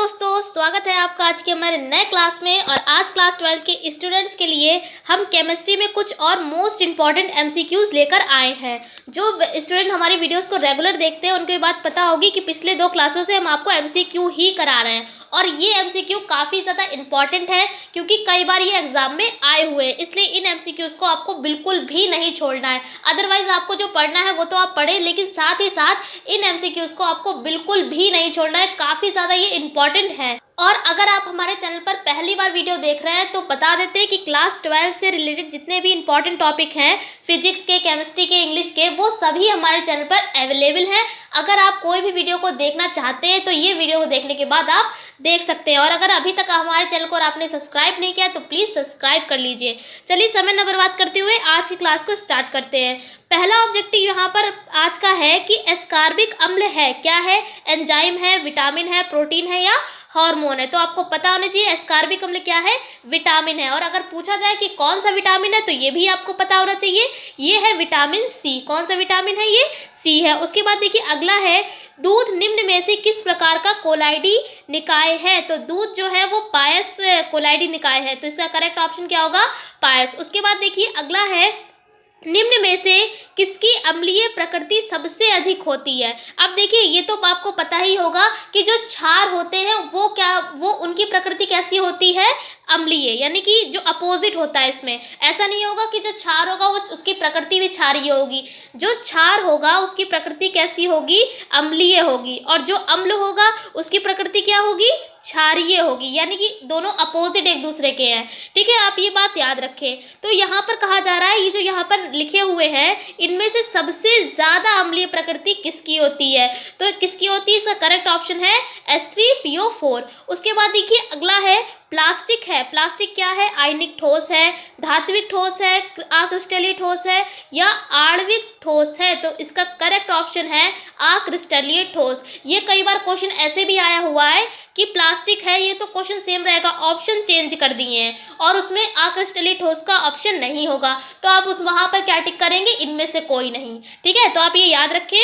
दोस्तों, स्वागत है आपका आज के हमारे नए क्लास में। और आज क्लास 12 के स्टूडेंट्स के लिए हम केमिस्ट्री में कुछ और मोस्ट इंपॉर्टेंट एमसीक्यूज लेकर आए हैं। जो स्टूडेंट हमारी वीडियोस को रेगुलर देखते हैं उनको बात पता होगी कि पिछले 2 क्लासों से हम आपको एमसीक्यू ही करा रहे हैं और ये एमसीक्यू काफ़ी ज़्यादा इंपॉर्टेंट है क्योंकि कई बार ये एग्जाम में आए हुए हैं। इसलिए इन एमसीक्यूज को आपको बिल्कुल भी नहीं छोड़ना है। अदरवाइज आपको जो पढ़ना है वो तो आप पढ़ें, लेकिन साथ ही साथ इन एमसीक्यूज को आपको बिल्कुल भी नहीं छोड़ना है। काफ़ी ज़्यादा ये इंपॉर्टेंट है। और अगर आप हमारे चैनल पर पहली बार वीडियो देख रहे हैं तो बता देते हैं कि क्लास 12 से रिलेटेड जितने भी इंपॉर्टेंट टॉपिक हैं, फिजिक्स के, केमिस्ट्री के, इंग्लिश के, वो सभी हमारे चैनल पर अवेलेबल हैं। अगर आप कोई भी वीडियो को देखना चाहते हैं तो ये वीडियो को देखने के बाद आप देख सकते हैं। और अगर अभी तक हमारे चैनल को आपने सब्सक्राइब नहीं किया तो प्लीज़ सब्सक्राइब कर लीजिए। चलिए समय न बर्बाद करते हुए आज की क्लास को स्टार्ट करते हैं। पहला ऑब्जेक्टिव यहाँ पर आज का है कि एस्कॉर्बिक अम्ल है क्या है? एंजाइम है, विटामिन है, प्रोटीन है या हार्मोन है? तो आपको पता होना चाहिए एस्कॉर्बिक अम्ल क्या है, विटामिन है। और अगर पूछा जाए कि कौन सा विटामिन है तो ये भी आपको पता होना चाहिए, ये है विटामिन सी। कौन सा विटामिन है? ये सी है। उसके बाद देखिए अगला है, दूध निम्न में से किस प्रकार का कोलाइडी निकाय है? तो दूध जो है वो पायस कोलाइडी निकाय है, तो इसका करेक्ट ऑप्शन क्या होगा? पायस। उसके बाद देखिए अगला है, निम्न में से किसकी अम्लीय प्रकृति सबसे अधिक होती है? अब देखिए ये तो आपको पता ही होगा कि जो क्षार होते हैं वो उनकी प्रकृति कैसी होती है? अम्लीय, यानी कि जो अपोजिट होता है। इसमें ऐसा नहीं होगा कि जो क्षार होगा वो उसकी प्रकृति भी क्षारीय होगी। जो क्षार होगा उसकी प्रकृति कैसी होगी? अम्लीय होगी। और जो अम्ल होगा उसकी प्रकृति क्या होगी? क्षारीय होगी। यानी कि दोनों अपोजिट एक दूसरे के हैं। ठीक है, आप ये बात याद रखें। तो यहाँ पर कहा जा रहा है, ये जो यहाँ पर लिखे हुए हैं इनमें से सबसे ज्यादा अम्लीय प्रकृति किसकी होती है? तो किसकी होती है? इसका करेक्ट ऑप्शन है H3PO4। उसके बाद देखिए अगला है, प्लास्टिक है। प्लास्टिक क्या है? आयनिक ठोस है, धात्विक ठोस है, अक्रिस्टलीय ठोस है या आणविक ठोस है? तो इसका करेक्ट ऑप्शन है अक्रिस्टलीय ठोस। ये कई बार क्वेश्चन ऐसे भी आया हुआ है कि प्लास्टिक है, ये तो क्वेश्चन सेम रहेगा, ऑप्शन चेंज कर दिए हैं और उसमें अक्रिस्टलीय ठोस का ऑप्शन नहीं होगा। तो आप वहां पर क्या टिक करेंगे? इनमें से कोई नहीं। ठीक है, तो आप ये याद रखें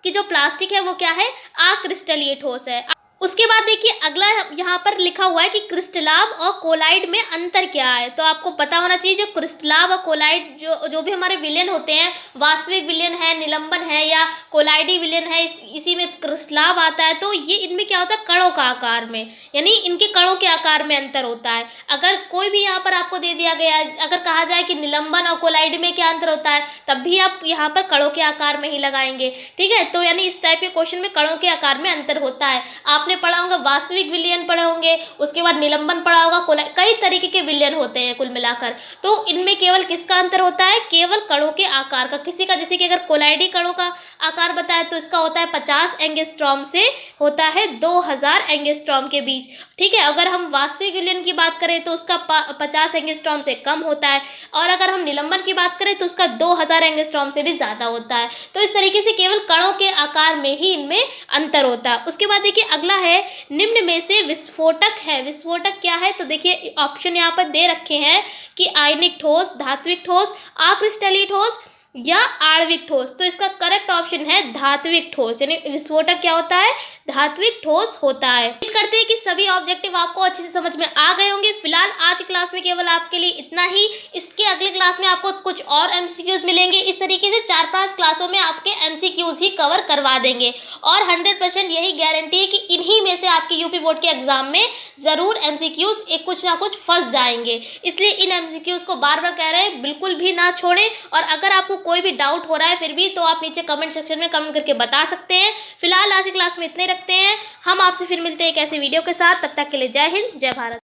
कि जो प्लास्टिक है वो क्या है? अक्रिस्टलीय ठोस है। उसके बाद देखिए अगला यहाँ पर लिखा हुआ है कि क्रिस्टलाव और कोलाइड में अंतर क्या है? तो आपको पता होना चाहिए जो क्रिस्टलाव और कोलाइड जो भी हमारे विलयन होते हैं, वास्तविक विलयन है, निलंबन है या कोलाइडी विलयन है, इसी में क्रिस्टलाव आता है। तो ये इनमें क्या होता है? कणों का आकार में, यानी इनके कणों के आकार में अंतर होता है। अगर कोई भी यहाँ पर आपको दे दिया गया है, अगर कहा जाए कि निलंबन और कोलाइड में क्या अंतर होता है, तब भी आप यहाँ पर कणों के आकार में ही लगाएंगे। ठीक है, तो यानी इस टाइप के क्वेश्चन में कणों के आकार में अंतर होता है। आपने पढ़ा होगा वास्तविक विलयन पढ़े होंगे, उसके बाद निलंबन पढ़ा होगा, कई तरीके के विलयन होते हैं कुल मिलाकर। तो इनमें केवल किसका अंतर होता है? केवल कणों के आकार का। किसी का, जैसे कि अगर कोलाइडी कणों का आकार बताए तो इसका होता है 50 एंगस्ट्रॉम से होता है 2000 एंगस्ट्रॉम के बीच। ठीक है, अगर हम वास्तविक विलयन की बात करें तो उसका 50 एंगस्ट्रॉम से कम होता है और अगर हम निलंबन की बात करें तो उसका 2000 एंगस्ट्रॉम से भी ज़्यादा होता है। तो इस तरीके से केवल कणों के आकार में ही इनमें अंतर होता है। उसके बाद देखिए अगला है, निम्न में से विस्फोटक है। विस्फोटक क्या है? तो देखिए ऑप्शन यहाँ पर दे रखे हैं कि आयनिक ठोस, धात्विक ठोस, अक्रिस्टलीय ठोस या आणविक ठोस। तो इसका करेक्ट ऑप्शन है धात्विक ठोस, यानी विस्फोटक क्या होता है? धात्विक ठोस होता है। उम्मीद करते हैं कि सभी ऑब्जेक्टिव आपको अच्छे से समझ में आ गए होंगे। फिलहाल आज की क्लास में केवल आपके लिए इतना ही। इसके अगले क्लास में आपको कुछ और एमसीक्यूज मिलेंगे। इस तरीके से 4-5 क्लासों में आपके एमसीक्यूज ही कवर करवा देंगे और 100% यही गारंटी है कि इन्हीं में से आपके यूपी बोर्ड के एग्जाम में जरूर एमसीक्यूज कुछ ना कुछ फंस जाएंगे। इसलिए इन एमसीक्यूज को बार बार कह रहे हैं बिल्कुल भी ना छोड़ें। और अगर आपको कोई भी डाउट हो रहा है फिर भी तो आप नीचे कमेंट सेक्शन में कमेंट करके बता सकते हैं। फिलहाल आज की क्लास में इतने रखते हैं। हम आपसे फिर मिलते हैं एक ऐसे वीडियो के साथ। तब तक के लिए जय हिंद, जय भारत।